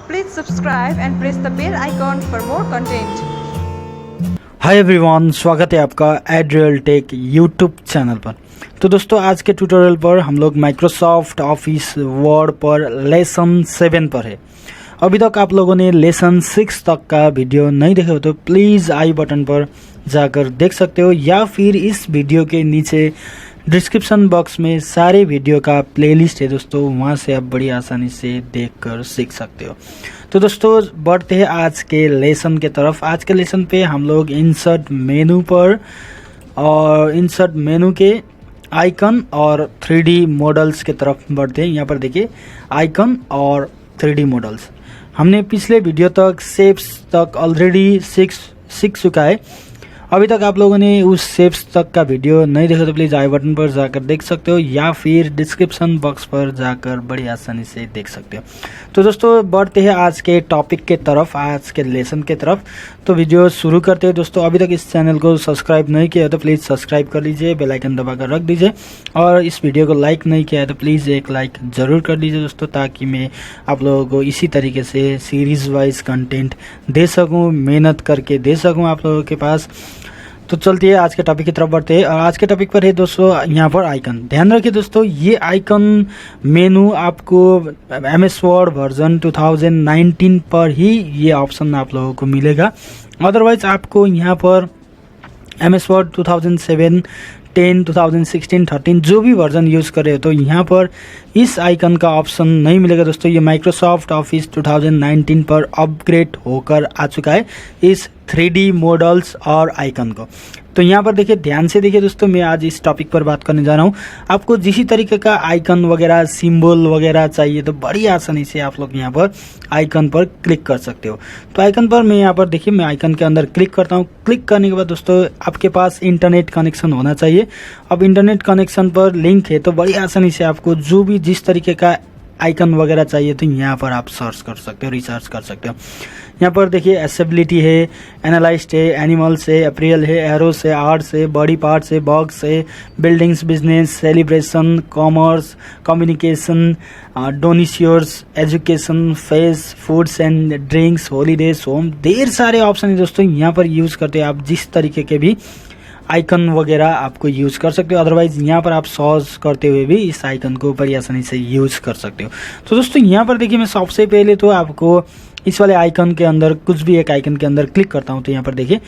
Please subscribe and press the bell icon for more content. Hi everyone, स्वागत है आपका Adriel take YouTube channel पर। तो दोस्तों, आज के ट्यूटोरियल पर हम लोग माइक्रोसॉफ्ट ऑफिस वर्ड पर लेसन 7 पर है। अभी तक आप लोगों ने लेसन 6 तक का वीडियो नहीं देखा हो तो प्लीज़ आई बटन पर जाकर देख सकते हो, या फिर इस वीडियो के नीचे डिस्क्रिप्शन बॉक्स में सारे वीडियो का प्लेलिस्ट है दोस्तों, वहाँ से आप बड़ी आसानी से देखकर सीख सकते हो। तो दोस्तों, बढ़ते हैं आज के लेसन के तरफ। आज के लेसन पे हम लोग इंसर्ट मेनू पर और इंसर्ट मेनू के आइकन और 3D मॉडल्स के तरफ बढ़ते हैं। यहाँ पर देखिए आइकन और 3D मॉडल्स। हमने पिछले वीडियो तक शेप्स तक ऑलरेडी सीख चुका है। अभी तक आप लोगों ने उस शेप्स तक का वीडियो नहीं देखा तो प्लीज़ आई बटन पर जाकर देख सकते हो, या फिर डिस्क्रिप्शन बॉक्स पर जाकर बड़ी आसानी से देख सकते हो। तो दोस्तों, बढ़ते हैं आज के टॉपिक के तरफ, आज के लेसन के तरफ। तो वीडियो शुरू करते हैं दोस्तों। अभी तक इस चैनल को सब्सक्राइब नहीं किया तो प्लीज़ सब्सक्राइब कर लीजिए, बेल आइकन दबाकर रख दीजिए, और इस वीडियो को लाइक नहीं किया है तो प्लीज़ एक लाइक ज़रूर कर लीजिए दोस्तों, ताकि मैं आप लोगों को इसी तरीके से सीरीज़ वाइज कंटेंट दे सकूँ, मेहनत करके दे सकूँ आप लोगों के पास। तो चलती है आज के टॉपिक की तरफ बढ़ते हैं। और आज के टॉपिक पर है दोस्तों यहाँ पर आइकन। ध्यान रखिए दोस्तों, ये आइकन मेनू आपको MS वर्ड वर्जन 2019 पर ही ये ऑप्शन आप लोगों को मिलेगा। अदरवाइज आपको यहाँ पर MS वर्ड 2007, 10, 2016, 13 जो भी वर्जन यूज़ कर रहे हो तो यहाँ पर इस आइकन का ऑप्शन नहीं मिलेगा दोस्तों। ये माइक्रोसॉफ्ट ऑफिस 2019 पर अपग्रेड होकर आ चुका है इस 3D मॉडल्स और आइकन को। तो यहाँ पर देखिए, ध्यान से देखिए दोस्तों, मैं आज इस टॉपिक पर बात करने जा रहा हूँ। आपको जिस तरीके का आइकन वगैरह सिंबल वगैरह चाहिए तो बड़ी आसानी से आप लोग यहाँ पर आइकन पर क्लिक कर सकते हो। तो आइकन पर मैं यहाँ पर देखिए, मैं आइकन के अंदर क्लिक करता हूँ। क्लिक करने के बाद दोस्तों, आपके पास इंटरनेट कनेक्शन होना चाहिए। अब इंटरनेट कनेक्शन पर लिंक है तो बड़ी आसानी से आपको जो भी जिस तरीके का आइकन वगैरह चाहिए तो यहाँ पर आप सर्च कर सकते हो, रिसर्च कर सकते हो। यहाँ पर देखिए एसेबिलिटी है, एनालाइस्ट है, एनिमल्स है, अप्रियल है, एरोस है, आर्ट्स है, बॉडी पार्ट्स है, बॉक्स है, buildings, business, celebration, commerce, communication, डोनिशियर्स, education, face, foods and drinks, holidays, home, ढेर सारे ऑप्शन है दोस्तों यहाँ पर यूज़ करते हैं। आप जिस तरीके के भी आइकन वगैरह आपको यूज़ कर सकते हो। अदरवाइज यहाँ पर आप सर्च करते हुए भी इस आइकन को बड़ी आसानी से यूज़ कर सकते हो। तो दोस्तों, यहाँ पर देखिए, मैं सबसे पहले तो आपको इस वाले आइकन के अंदर कुछ भी एक आइकन के अंदर क्लिक करता हूँ। तो यहाँ पर देखिए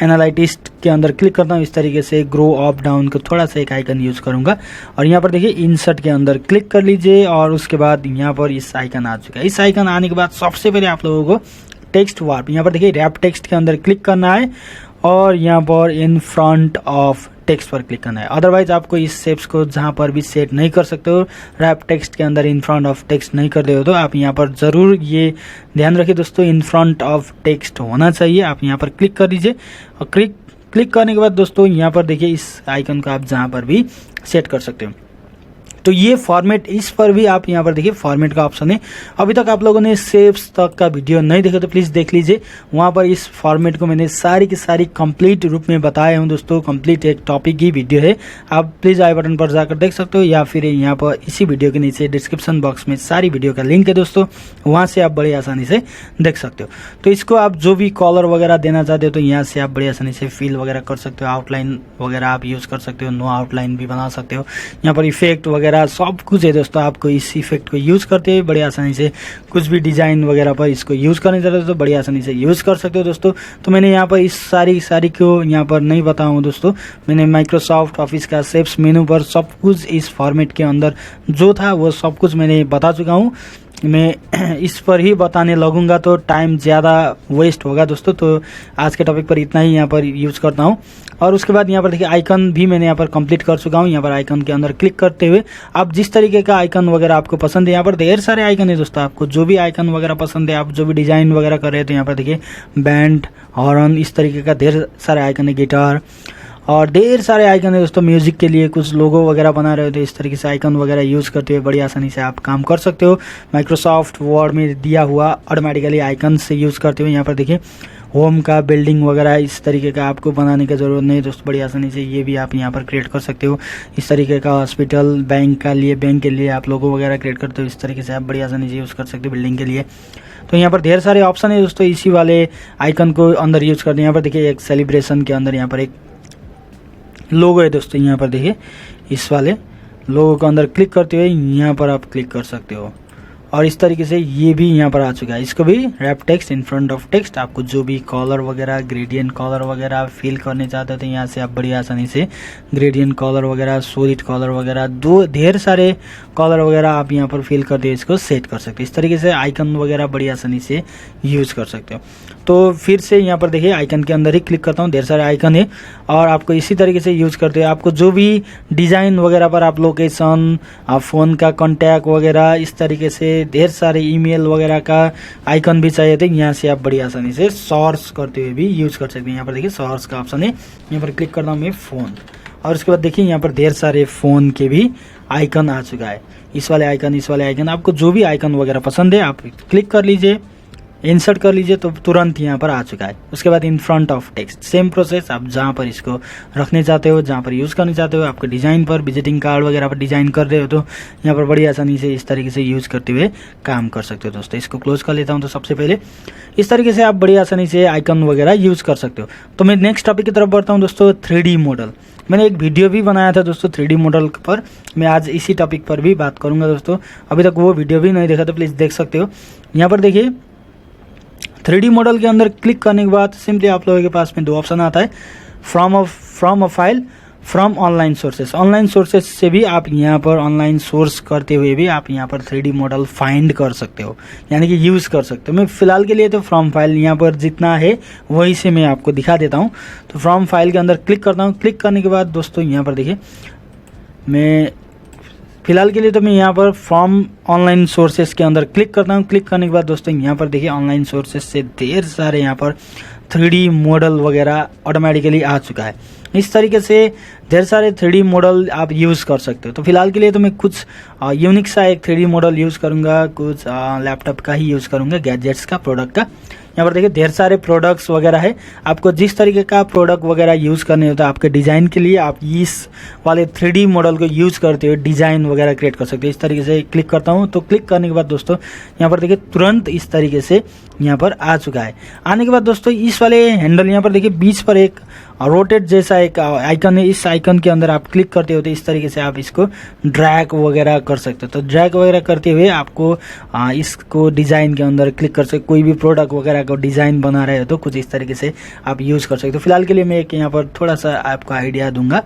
एनालिटिस्ट के अंदर क्लिक करता हूँ। इस तरीके से ग्रो अप डाउन को थोड़ा सा एक आइकन यूज़ करूँगा, और यहाँ पर देखिए इंसर्ट के अंदर क्लिक कर लीजिए, और उसके बाद यहाँ पर इस आइकन आ चुका है। इस आइकन आने के बाद सबसे पहले आप लोगों को टेक्स्ट वार्प, यहाँ पर देखिए रैप टेक्स्ट के अंदर क्लिक करना है, और यहाँ पर इन फ्रंट ऑफ टेक्स्ट पर क्लिक करना है। अदरवाइज आपको इस शेप्स को जहाँ पर भी सेट नहीं कर सकते हो, रैप टेक्स्ट के अंदर इन फ्रंट ऑफ टेक्स्ट नहीं करते हो, तो आप यहाँ पर ज़रूर ये ध्यान रखिए दोस्तों, इन फ्रंट ऑफ टेक्स्ट होना चाहिए। आप यहाँ पर क्लिक कर दीजिए, और क्लिक करने के बाद दोस्तों यहाँ पर देखिए इस आइकन को आप जहाँ पर भी सेट कर सकते हो। तो ये फॉर्मेट, इस पर भी आप यहाँ पर देखिए फॉर्मेट का ऑप्शन है। अभी तक आप लोगों ने शेप्स तक का वीडियो नहीं देखा तो प्लीज़ देख लीजिए, वहाँ पर इस फॉर्मेट को मैंने सारी की सारी कंप्लीट रूप में बताया हूँ दोस्तों। कंप्लीट एक टॉपिक की वीडियो है, आप प्लीज़ आई बटन पर जाकर देख सकते हो, या फिर यहाँ पर इसी वीडियो के नीचे डिस्क्रिप्शन बॉक्स में सारी वीडियो का लिंक है दोस्तों, वहाँ से आप बड़ी आसानी से देख सकते हो। तो इसको आप जो भी कलर वगैरह देना चाहते हो तो यहाँ से आप बड़ी आसानी से फिल वगैरह कर सकते हो, आउटलाइन वगैरह आप यूज़ कर सकते हो, नो आउटलाइन भी बना सकते हो। यहाँ पर इफेक्ट वगैरह सब कुछ है दोस्तों। आपको इस इफेक्ट को यूज़ करते हुए बड़ी आसानी से कुछ भी डिज़ाइन वगैरह पर इसको यूज़ करने चाहते हो तो बड़ी आसानी से यूज़ कर सकते हो दोस्तों। तो मैंने यहाँ पर इस सारी को यहाँ पर नहीं बताऊँ दोस्तों, मैंने माइक्रोसॉफ्ट ऑफिस का शेप्स मेनू पर सब कुछ इस फॉर्मेट के अंदर जो था वो सब कुछ मैंने बता चुका हूँ। मैं इस पर ही बताने लगूंगा तो टाइम ज़्यादा वेस्ट होगा दोस्तों। तो आज के टॉपिक पर इतना ही यहाँ पर यूज़ करता हूँ। और उसके बाद यहाँ पर देखिए आइकन भी मैंने यहाँ पर कंप्लीट कर चुका हूँ। यहाँ पर आइकन के अंदर क्लिक करते हुए आप जिस तरीके का आइकन वगैरह आपको पसंद है, यहाँ पर ढेर सारे आइकन है दोस्तों। आपको जो भी आइकन वगैरह पसंद है, आप जो भी डिज़ाइन वगैरह कर रहे हैं तो यहाँ पर देखिए बैंड, हॉर्न, इस तरीके का ढेर सारे आइकन है, गिटार, और ढेर सारे आइकन है दोस्तों। म्यूजिक के लिए कुछ लोगो वगैरह बना रहे हो तो इस तरीके से आइकन वगैरह यूज़ करते हुए बड़ी आसानी से आप काम कर सकते हो। माइक्रोसॉफ्ट वर्ड में दिया हुआ ऑटोमेटिकली आइकन से यूज़ करते हुए यहाँ पर देखिए होम का, बिल्डिंग वगैरह इस तरीके का आपको बनाने की ज़रूरत नहीं दोस्तों। बड़ी आसानी से ये भी आप यहाँ पर क्रिएट कर सकते हो। इस तरीके का हॉस्पिटल, बैंक के लिए आप लोगो वगैरह क्रिएट करते हो, इस तरीके से आप बड़ी आसानी से यूज़ कर सकते हो बिल्डिंग के लिए। तो यहाँ पर ढेर सारे ऑप्शन है दोस्तों, इसी वाले आइकन को अंदर यूज़ करते हैं। यहाँ पर देखिए एक सेलिब्रेशन के अंदर यहाँ पर एक लोगो है दोस्तों। यहाँ पर देखिए इस वाले लोगो को अंदर क्लिक करते हुए यहाँ पर आप क्लिक कर सकते हो और इस तरीके से ये भी यहाँ पर आ चुका है। इसको भी wrap text in front of text, आपको जो भी कलर वगैरह, ग्रेडियंट कलर वगैरह फिल करने चाहते थे यहाँ से आप बड़ी आसानी से ग्रेडियंट कलर वगैरह, सॉलिड कलर वगैरह, ढेर सारे कलर वगैरह आप यहाँ पर फिल करते इसको सेट कर सकते हो। इस तरीके से आइकन वगैरह बड़ी आसानी से यूज़ कर सकते हो। तो फिर से यहाँ पर देखिए आइकन के अंदर ही क्लिक करता हूँ, ढेर सारे आइकन है और आपको इसी तरीके से यूज़ करते हो। आपको जो भी डिज़ाइन वगैरह पर आप लोकेशन, फ़ोन का कॉन्टैक्ट वगैरह, इस तरीके से ढेर सारे ईमेल वगैरह का आइकन भी चाहिए थे, यहाँ से आप बड़ी आसानी से सर्च करते हुए भी यूज़ कर सकते हैं। यहाँ पर देखिए सर्च का ऑप्शन है, यहाँ पर क्लिक करता हूँ मैं फ़ोन और उसके बाद देखिए यहाँ पर ढेर सारे फ़ोन के भी आइकन आ चुका है। इस वाले आइकन, आपको जो भी आइकन वगैरह पसंद है आप क्लिक कर लीजिए, इंसर्ट कर लीजिए तो तुरंत यहाँ पर आ चुका है। उसके बाद in front of text same process, आप जहाँ पर इसको रखने चाहते हो, जहाँ पर यूज़ करना चाहते हो, आपके डिज़ाइन पर, विजिटिंग कार्ड वगैरह पर डिज़ाइन कर रहे हो तो यहाँ पर बड़ी आसानी से इस तरीके से यूज़ करते हुए काम कर सकते हो दोस्तों। इसको क्लोज कर लेता हूँ। तो सबसे पहले इस तरीके से आप बड़ी आसानी से आइकन वगैरह यूज़ कर सकते हो। तो मैं नेक्स्ट टॉपिक की तरफ बढ़ता हूँ दोस्तों, 3D मॉडल। मैंने एक वीडियो भी बनाया था दोस्तों 3D मॉडल पर, मैं आज इसी टॉपिक पर भी बात करूँगा दोस्तों। अभी तक वो वीडियो भी नहीं देखा तो प्लीज़ देख सकते हो। यहाँ पर देखिए 3D मॉडल के अंदर क्लिक करने के बाद सिंपली आप लोगों के पास में दो ऑप्शन आता है, from a file, from online sources. Online sources से भी आप यहाँ पर ऑनलाइन सोर्स करते हुए भी आप यहाँ पर 3D मॉडल फाइंड कर सकते हो, यानी कि यूज़ कर सकते हो। मैं फिलहाल के लिए तो फ्रॉम फाइल यहाँ पर जितना है वही से मैं आपको दिखा देता हूँ। तो फ्रॉम फाइल के अंदर क्लिक करता हूँ। क्लिक करने के बाद दोस्तों यहाँ पर देखिए मैं फिलहाल के लिए तो मैं यहाँ पर फ्रॉम ऑनलाइन सोर्सेस के अंदर क्लिक करता हूँ। क्लिक करने के बाद दोस्तों यहाँ पर देखिए ऑनलाइन सोर्सेस से ढेर सारे यहाँ पर 3D मॉडल वगैरह ऑटोमेटिकली आ चुका है। इस तरीके से ढेर सारे 3D मॉडल आप यूज़ कर सकते हो। तो फिलहाल के लिए तो मैं कुछ यूनिक सा एक 3D मॉडल यूज़ करूँगा, कुछ लैपटॉप का ही यूज़ करूँगा, गैजेट्स का, प्रोडक्ट का। यहाँ पर देखिए ढेर सारे प्रोडक्ट्स वगैरह है। आपको जिस तरीके का प्रोडक्ट वगैरह यूज़ करने होता है आपके डिज़ाइन के लिए, आप इस वाले 3D मॉडल को यूज़ करते हुए डिज़ाइन वगैरह क्रिएट कर सकते हैं। इस तरीके से क्लिक करता हूँ। तो क्लिक करने के बाद दोस्तों यहाँ पर देखिए तुरंत इस तरीके से यहाँ पर आ चुका है। आने के बाद दोस्तों इस वाले हैंडल यहाँ पर देखिए बीच पर एक रोटेट जैसा एक आइकन है। इस आइकन के अंदर आप क्लिक करते हो तो इस तरीके से आप इसको ड्रैग वगैरह कर सकते हो। तो ड्रैग वगैरह करते हुए आपको इसको डिज़ाइन के अंदर क्लिक कर सकते, कोई भी प्रोडक्ट वगैरह को डिज़ाइन बना रहे हो तो कुछ इस तरीके से आप यूज़ कर सकते हो। फिलहाल के लिए मैं एक यहाँ पर थोड़ा सा आपको आइडिया दूंगा।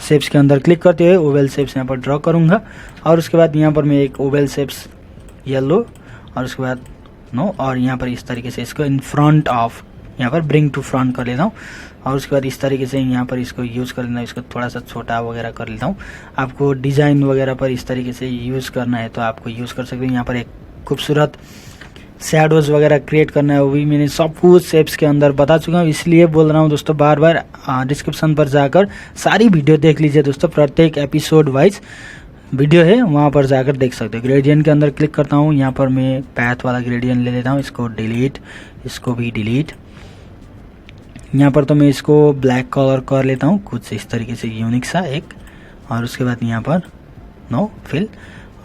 शेप्स के अंदर क्लिक करते हुए ओवल शेप्स यहाँ पर ड्रॉ करूँगा और उसके बाद यहाँ पर मैं एक ओवल शेप्स येलो और उसके बाद नो, और यहाँ पर इस तरीके से इसको इन फ्रंट ऑफ यहाँ पर ब्रिंग टू फ्रंट कर लेता हूँ और उसके बाद इस तरीके से यहाँ पर इसको यूज़ कर लेना, इसको थोड़ा सा छोटा वगैरह कर लेता हूँ। आपको डिज़ाइन वगैरह पर इस तरीके से यूज़ करना है तो आपको यूज़ कर सकते हैं। यहाँ पर एक खूबसूरत शैडोज़ वगैरह क्रिएट करना है, वो भी मैंने सब कुछ शेप्स के अंदर बता चुका हूँ, इसलिए बोल रहा हूँ दोस्तों बार बार डिस्क्रिप्शन पर जाकर सारी वीडियो देख लीजिए दोस्तों। प्रत्येक एपिसोड वाइज वीडियो है, वहाँ पर जाकर देख सकते हो। ग्रेडियंट के अंदर क्लिक करता हूँ। यहाँ पर मैं पैथ वाला ग्रेडियंट ले लेता हूँ, इसको डिलीट, इसको भी डिलीट। यहाँ पर तो मैं इसको ब्लैक कलर कर लेता हूँ कुछ इस तरीके से यूनिक सा एक, और उसके बाद यहाँ पर नो फिल,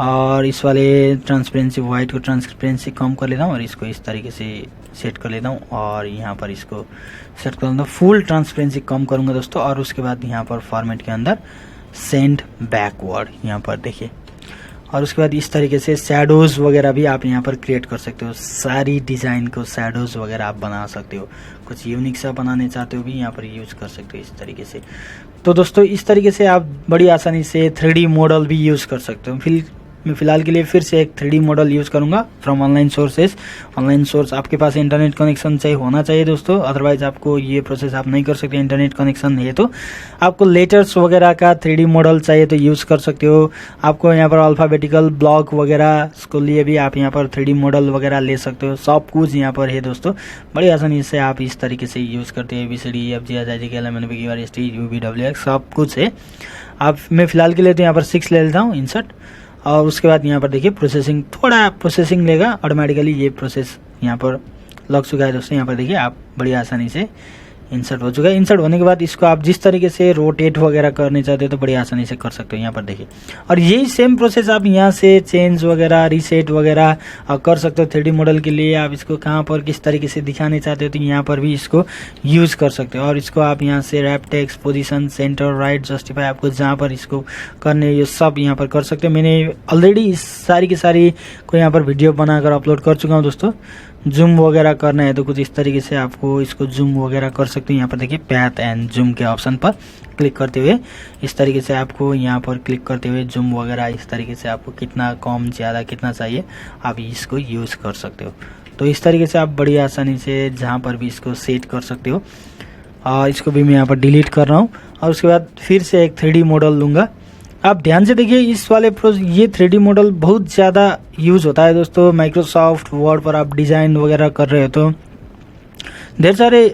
और इस वाले ट्रांसपेरेंसी वाइट को ट्रांसपेरेंसी कम कर लेता हूँ और इसको इस तरीके से सेट कर लेता हूँ और यहाँ पर इसको सेट कर लेता हूँ। फुल ट्रांसपेरेंसी कम करूँगा दोस्तों और उसके बाद यहाँ पर फॉर्मेट के अंदर सेंड बैकवर्ड यहाँ पर देखिए, और उसके बाद इस तरीके से शैडोज़ वगैरह भी आप यहाँ पर क्रिएट कर सकते हो। सारी डिज़ाइन को शैडोज़ वगैरह आप बना सकते हो, कुछ यूनिक सा बनाने चाहते हो भी यहाँ पर यूज़ कर सकते हो इस तरीके से। तो दोस्तों इस तरीके से आप बड़ी आसानी से 3D मॉडल भी यूज़ कर सकते हो। मैं फ़िलहाल के लिए फिर से एक 3D मॉडल यूज़ करूँगा from online sources. Online source आपके पास इंटरनेट कनेक्शन चाहिए होना चाहिए दोस्तों, अदरवाइज़ आपको ये प्रोसेस आप नहीं कर सकते। इंटरनेट कनेक्शन है तो आपको लेटर्स वगैरह का 3D मॉडल चाहिए तो यूज़ कर सकते हो। आपको यहाँ पर अल्फ़ाबेटिकल ब्लॉक वगैरह के लिए भी आप यहाँ पर 3D मॉडल वगैरह ले सकते हो। सब कुछ यहाँ पर है दोस्तों, बड़ी आसानी से आप इस तरीके से यूज़ करते हैं। ABCD सब कुछ है। मैं फ़िलहाल के लिए तो यहाँ पर 6 ले लेता हूँ इंसर्ट, और उसके बाद यहाँ पर देखिए प्रोसेसिंग, थोड़ा प्रोसेसिंग लेगा ऑटोमेटिकली। ये प्रोसेस यहाँ पर लग चुका है दोस्तों। यहाँ पर देखिए आप बड़ी आसानी से इंसर्ट हो चुका है। इंसर्ट होने के बाद इसको आप जिस तरीके से रोटेट वगैरह करने चाहते हो तो बड़ी आसानी से कर सकते हो यहाँ पर देखिए। और यही सेम प्रोसेस आप यहाँ से चेंज वगैरह रीसेट वगैरह कर सकते हो। 3D मॉडल के लिए आप इसको कहाँ पर किस तरीके से दिखाने चाहते हो तो यहाँ पर भी इसको यूज़ कर सकते हो। और इसको आप यहाँ से wrap text, position, centre, right, justify, आपको जहाँ पर इसको करने ये सब यहाँ पर कर सकते हो। मैंने ऑलरेडी इस सारी की सारी को यहाँ पर वीडियो बनाकर अपलोड कर चुका हूँ दोस्तों। जूम वगैरह करना है तो कुछ इस तरीके से आपको इसको जूम वगैरह कर सकते हो। यहाँ पर देखिए पैथ एंड जूम के ऑप्शन पर क्लिक करते हुए इस तरीके से आपको यहाँ पर क्लिक करते हुए जूम वगैरह इस तरीके से आपको कितना कम ज़्यादा कितना चाहिए आप इसको यूज़ कर सकते हो। तो इस तरीके से आप बड़ी आसानी से जहाँ पर भी इसको सेट कर सकते हो। और इसको भी मैं यहाँ पर डिलीट कर रहा हूँ और उसके बाद फिर से एक 3D मॉडल लूँगा। आप ध्यान से देखिए इस वाले ये 3D मॉडल बहुत ज़्यादा यूज़ होता है दोस्तों। माइक्रोसॉफ्ट वर्ड पर आप डिज़ाइन वगैरह कर रहे हो तो ढेर सारे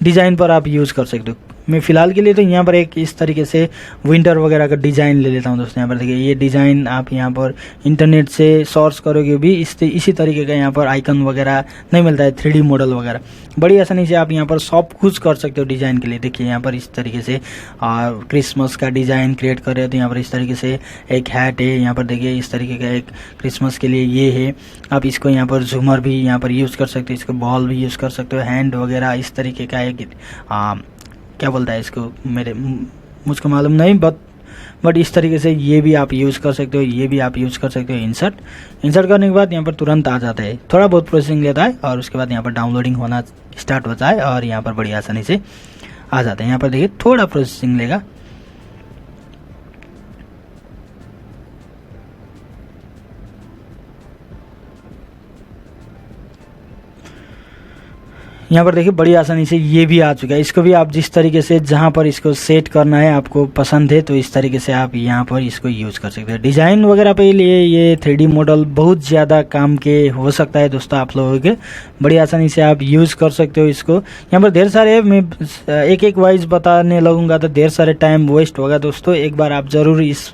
डिज़ाइन पर आप यूज़ कर सकते हो। मैं फ़िलहाल के लिए तो यहाँ पर एक इस तरीके से विंटर वगैरह का डिज़ाइन ले लेता हूँ दोस्तों। यहाँ पर देखिए ये डिज़ाइन आप यहाँ पर इंटरनेट से सर्च करोगे भी इसी तरीके का यहाँ पर आइकन वगैरह नहीं मिलता है 3D मॉडल वगैरह। बड़ी आसानी से आप यहाँ पर सब कुछ कर सकते हो डिज़ाइन के लिए। देखिए यहाँ पर इस तरीके से क्रिसमस का डिज़ाइन क्रिएट कर रहे हो तो यहाँ पर इस तरीके से एक हैट है। यहाँ पर देखिए इस तरीके का एक क्रिसमस के लिए ये है। आप इसको यहाँ पर झूमर भी यहाँ पर यूज़ कर सकते हो, इसको बॉल भी यूज़ कर सकते हो, हैंड वगैरह इस तरीके का एक क्या बोलता है इसको मुझको मालूम नहीं, बट इस तरीके से ये भी आप यूज़ कर सकते हो, ये भी आप यूज़ कर सकते हो। इंसर्ट करने के बाद यहाँ पर तुरंत आ जाता है। थोड़ा बहुत प्रोसेसिंग लेता है और उसके बाद यहाँ पर डाउनलोडिंग होना स्टार्ट होता है और यहाँ पर बड़ी आसानी से आ जाता है। यहाँ पर देखिए थोड़ा प्रोसेसिंग लेगा। यहाँ पर देखिए बड़ी आसानी से ये भी आ चुका है। इसको भी आप जिस तरीके से जहाँ पर इसको सेट करना है आपको पसंद है तो इस तरीके से आप यहाँ पर इसको यूज़ कर सकते हैं। डिज़ाइन वगैरह पे लिए ये 3D मॉडल बहुत ज़्यादा काम के हो सकता है दोस्तों आप लोगों के। बड़ी आसानी से आप यूज़ कर सकते हो इसको। यहाँ पर ढेर सारे मैं एक वाइज बताने लगूंगा तो ढेर सारे टाइम वेस्ट होगा दोस्तों। एक बार आप ज़रूर इस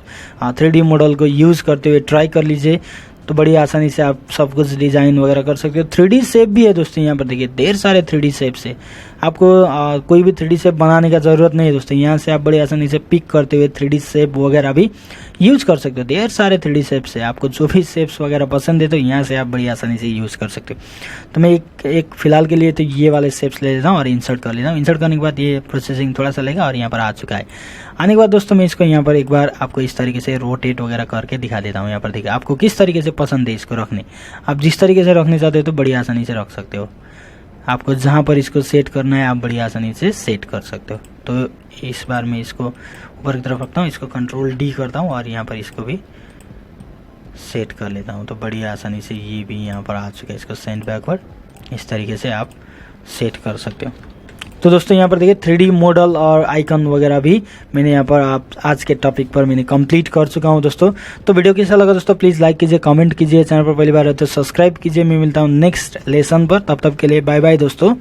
3D मॉडल को यूज़ करते हुए ट्राई कर लीजिए तो बड़ी आसानी से आप सब कुछ डिज़ाइन वगैरह कर सकते हो। 3D शेप भी है दोस्तों। यहाँ पर देखिए ढेर सारे 3D शेप से आपको कोई भी 3D शेप बनाने का ज़रूरत नहीं है दोस्तों। यहाँ से आप बड़ी आसानी से पिक करते हुए 3D शेप वगैरह भी यूज़ कर सकते हो। ढेर सारे 3D शेप से आपको जो भी शेप्स वगैरह पसंद है तो यहाँ से आप बड़ी आसानी से यूज़ कर सकते हो। तो मैं एक फ़िलहाल के लिए तो ये वाले शेप्स ले लेता हूँ और इंसर्ट कर लेता हूँ। इंसर्ट करने के बाद ये प्रोसेसिंग थोड़ा सा लेगा और यहाँ पर आ चुका है। आने के बाद दोस्तों मैं इसको यहाँ पर एक बार आपको इस तरीके से रोटेट वगैरह करके दिखा देता हूँ। यहाँ पर देखिए आपको किस तरीके से पसंद है इसको रखने। आप जिस तरीके से रखने चाहते हो तो बड़ी आसानी से रख सकते हो। आपको जहाँ पर इसको सेट करना है आप बड़ी आसानी से सेट कर सकते हो। तो इस बार मैं इसको ऊपर की तरफ रखता हूँ, इसको कंट्रोल D करता हूँ और यहाँ पर इसको भी सेट कर लेता हूँ। तो बड़ी आसानी से ये भी यहाँ पर आ चुका है। इसको सेंड बैकवर्ड इस तरीके से आप सेट कर सकते हो। तो दोस्तों यहाँ पर देखिए 3D मॉडल और आइकन वगैरह भी मैंने यहाँ पर आप आज के टॉपिक पर मैंने कंप्लीट कर चुका हूँ दोस्तों। तो वीडियो कैसा लगा दोस्तों प्लीज़ लाइक कीजिए, कमेंट कीजिए, चैनल पर पहली बार है तो सब्सक्राइब कीजिए। मैं मिलता हूँ नेक्स्ट लेसन पर, तब तक के लिए बाय बाय दोस्तों।